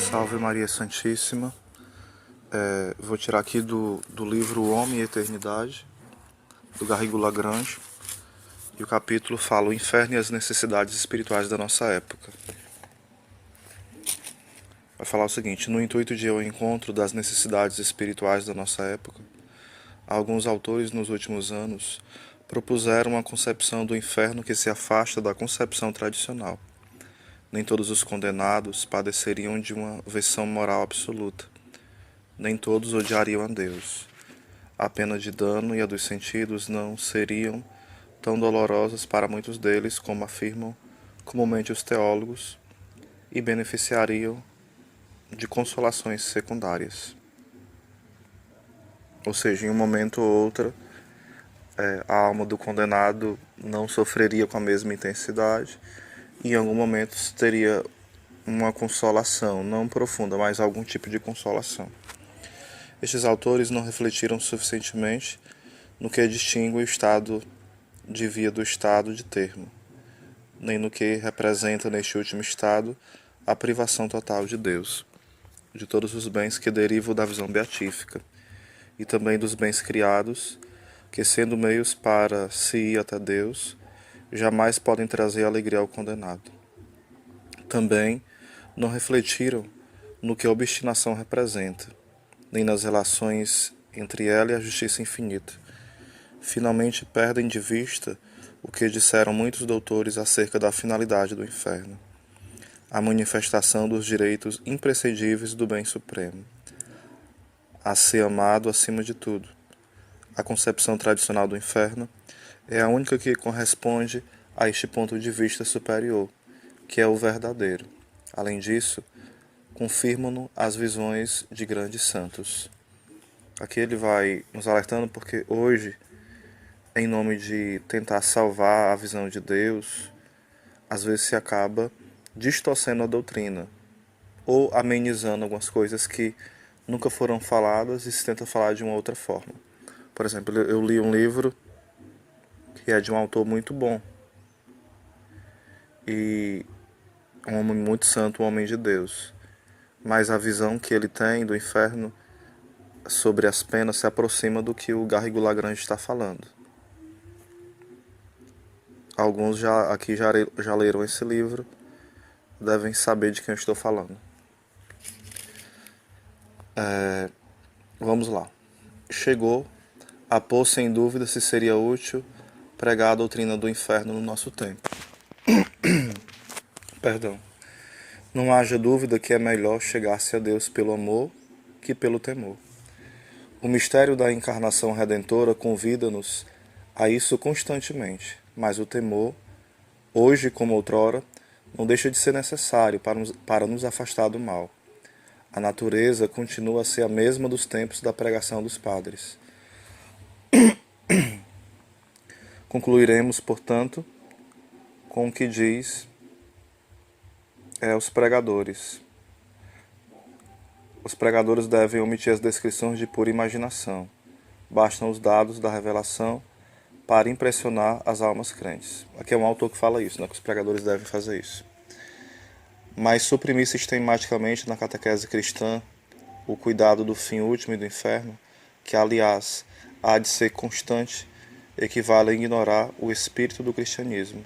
Salve Maria Santíssima. Vou tirar aqui do livro O Homem e a Eternidade, do Garrigou Lagrange. E o capítulo fala o inferno e as necessidades espirituais da nossa época. Vai falar o seguinte: no intuito de ir ao encontro das necessidades espirituais da nossa época, alguns autores nos últimos anos propuseram uma concepção do inferno que se afasta da concepção tradicional. Nem todos os condenados padeceriam de uma versão moral absoluta. Nem todos odiariam a Deus. A pena de dano e a dos sentidos não seriam tão dolorosas para muitos deles como afirmam comumente os teólogos e beneficiariam de consolações secundárias. Ou seja, em um momento ou outro, a alma do condenado não sofreria com a mesma intensidade e em algum momento teria uma consolação, não profunda, mas algum tipo de consolação. Estes autores não refletiram suficientemente no que distingue o estado de via do estado de termo, nem no que representa neste último estado a privação total de Deus, de todos os bens que derivam da visão beatífica, e também dos bens criados, que sendo meios para se ir até Deus, jamais podem trazer alegria ao condenado. Também não refletiram no que a obstinação representa, nem nas relações entre ela e a justiça infinita. Finalmente perdem de vista o que disseram muitos doutores acerca da finalidade do inferno: a manifestação dos direitos imprescindíveis do bem supremo, a ser amado acima de tudo. A concepção tradicional do inferno é a única que corresponde a este ponto de vista superior, que é o verdadeiro. Além disso, confirmam-no as visões de grandes santos. Aqui ele vai nos alertando porque hoje, em nome de tentar salvar a visão de Deus, às vezes se acaba distorcendo a doutrina ou amenizando algumas coisas que nunca foram faladas e se tenta falar de uma outra forma. Por exemplo, eu li um livro que é de um autor muito bom e um homem muito santo, um homem de Deus, mas a visão que ele tem do inferno sobre as penas se aproxima do que o Garrigou Lagrange está falando. Alguns já leram esse livro, devem saber de quem eu estou falando. Vamos lá. Chegou a pôr sem dúvida se seria útil pregar a doutrina do inferno no nosso tempo. Perdão. Não haja dúvida que é melhor chegar-se a Deus pelo amor que pelo temor. O mistério da encarnação redentora convida-nos a isso constantemente, mas o temor, hoje como outrora, não deixa de ser necessário para nos afastar do mal. A natureza continua a ser a mesma dos tempos da pregação dos padres. Concluiremos, portanto, com o que diz os pregadores. Os pregadores devem omitir as descrições de pura imaginação. Bastam os dados da revelação para impressionar as almas crentes. Aqui é um autor que fala isso, né, que os pregadores devem fazer isso. Mas suprimir sistematicamente na catequese cristã o cuidado do fim último e do inferno, que aliás há de ser constante, equivale a ignorar o espírito do cristianismo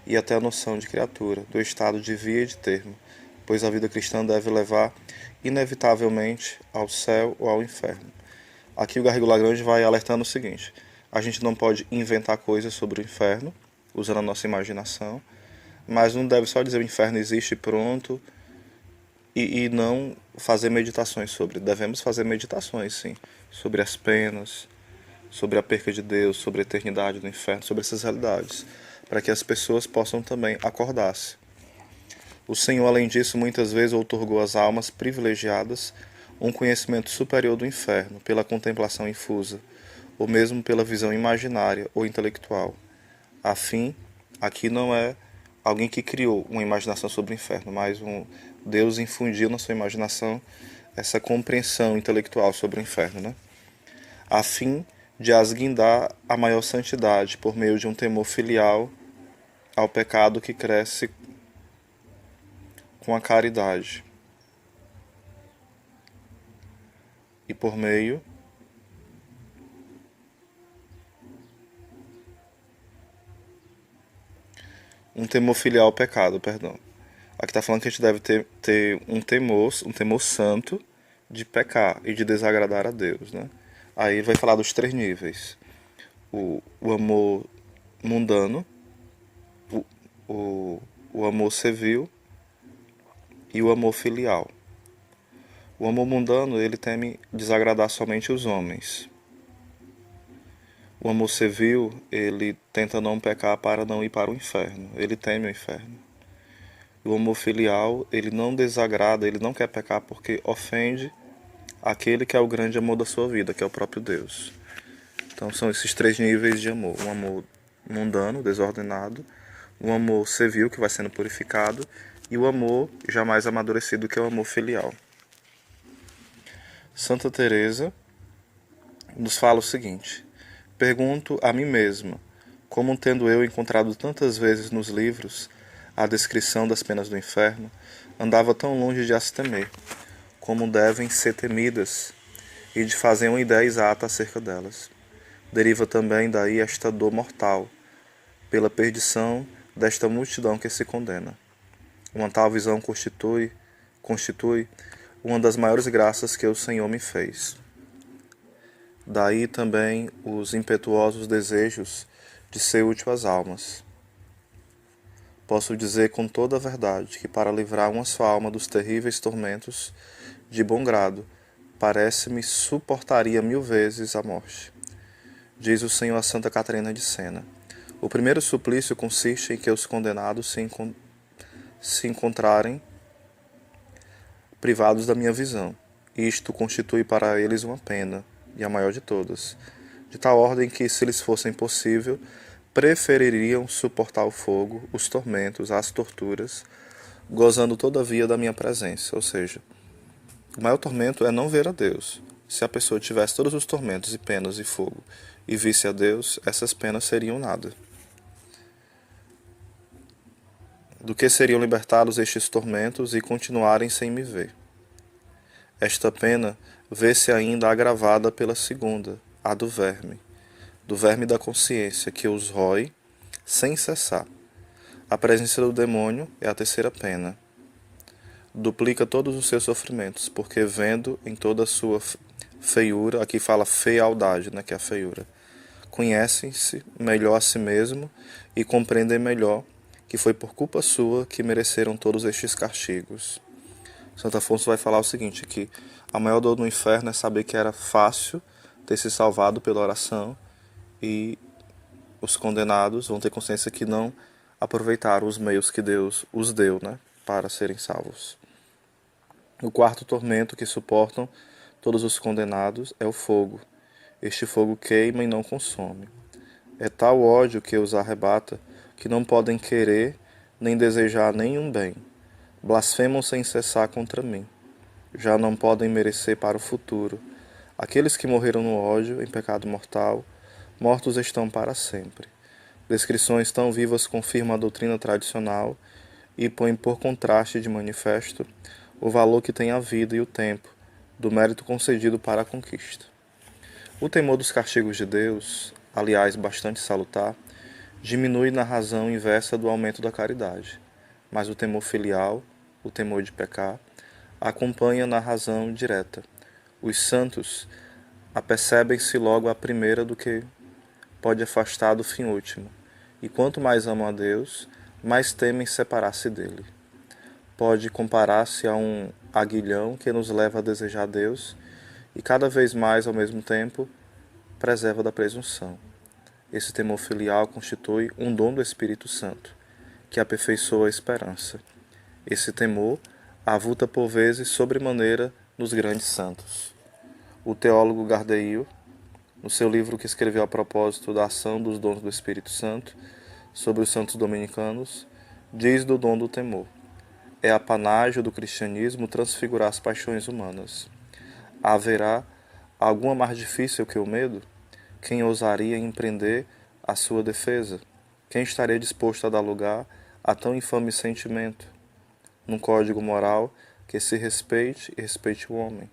e até a noção de criatura, do estado de via e de termo, pois a vida cristã deve levar inevitavelmente ao céu ou ao inferno. Aqui o Garrigou Lagrange vai alertando o seguinte: a gente não pode inventar coisas sobre o inferno, usando a nossa imaginação, mas não deve só dizer o inferno existe pronto e não fazer meditações sobre. Devemos fazer meditações, sim, sobre as penas, sobre a perca de Deus, sobre a eternidade do inferno, sobre essas realidades, para que as pessoas possam também acordar-se. O Senhor, além disso, muitas vezes outorgou às almas privilegiadas um conhecimento superior do inferno, pela contemplação infusa, ou mesmo pela visão imaginária ou intelectual. Aqui não é alguém que criou uma imaginação sobre o inferno, mas Deus infundiu na sua imaginação essa compreensão intelectual sobre o inferno, né? A fim de as guindar a maior santidade por meio de um temor filial ao pecado que cresce com a caridade. e por meio um temor filial ao pecado, perdão. Aqui está falando que a gente deve ter um temor santo de pecar e de desagradar a Deus, né? Aí vai falar dos três níveis. O amor mundano, o, o amor servil e o amor filial. O amor mundano, ele teme desagradar somente os homens. O amor servil, ele tenta não pecar para não ir para o inferno. Ele teme o inferno. O amor filial, ele não desagrada, ele não quer pecar porque ofende aquele que é o grande amor da sua vida, que é o próprio Deus. Então são esses três níveis de amor. Um amor mundano, desordenado, um amor servil, que vai sendo purificado, e o amor jamais amadurecido, que é o amor filial. Santa Teresa nos fala o seguinte: pergunto a mim mesma, como tendo eu encontrado tantas vezes nos livros a descrição das penas do inferno, andava tão longe de as temer, como devem ser temidas, e de fazer uma ideia exata acerca delas. Deriva também daí esta dor mortal, pela perdição desta multidão que se condena. Uma tal visão constitui uma das maiores graças que o Senhor me fez. Daí também os impetuosos desejos de ser útil às almas. Posso dizer com toda a verdade que para livrar uma só alma dos terríveis tormentos, de bom grado, parece-me suportaria 1000 vezes a morte. Diz o Senhor a Santa Catarina de Sena. O primeiro suplício consiste em que os condenados se encontrarem privados da minha visão. Isto constitui para eles uma pena, e a maior de todas, de tal ordem que, se lhes fosse impossível, prefeririam suportar o fogo, os tormentos, as torturas, gozando todavia da minha presença. Ou seja, o maior tormento é não ver a Deus. Se a pessoa tivesse todos os tormentos e penas e fogo e visse a Deus, essas penas seriam nada. Do que seriam libertados estes tormentos e continuarem sem me ver. Esta pena vê-se ainda agravada pela segunda, a do verme da consciência, que os rói sem cessar. A presença do demônio é a terceira pena. Duplica todos os seus sofrimentos, porque vendo em toda a sua feiura, aqui fala fealdade, né, que é a feiura, conhecem-se melhor a si mesmo e compreendem melhor que foi por culpa sua que mereceram todos estes castigos. Santo Afonso vai falar o seguinte, que a maior dor no inferno é saber que era fácil ter se salvado pela oração e os condenados vão ter consciência que não aproveitaram os meios que Deus os deu, né, para serem salvos. O quarto tormento que suportam todos os condenados é o fogo. Este fogo queima e não consome. É tal ódio que os arrebata que não podem querer nem desejar nenhum bem. Blasfemam sem cessar contra mim. Já não podem merecer para o futuro. Aqueles que morreram no ódio, em pecado mortal, mortos estão para sempre. Descrições tão vivas confirmam a doutrina tradicional e põem por contraste de manifesto o valor que tem a vida e o tempo, do mérito concedido para a conquista. O temor dos castigos de Deus, aliás bastante salutar, diminui na razão inversa do aumento da caridade, mas o temor filial, o temor de pecar, acompanha na razão direta. Os santos apercebem-se logo à primeira do que pode afastar do fim último, e quanto mais amam a Deus, mais temem separar-se dele. Pode comparar-se a um aguilhão que nos leva a desejar Deus e cada vez mais, ao mesmo tempo, preserva da presunção. Esse temor filial constitui um dom do Espírito Santo, que aperfeiçoa a esperança. Esse temor avulta por vezes sobremaneira nos grandes santos. O teólogo Gardeil, no seu livro que escreveu a propósito da ação dos dons do Espírito Santo sobre os santos dominicanos, diz do dom do temor. É apanágio do cristianismo transfigurar as paixões humanas. Haverá alguma mais difícil que o medo? Quem ousaria empreender a sua defesa? Quem estaria disposto a dar lugar a tão infame sentimento? Num código moral que se respeite e respeite o homem.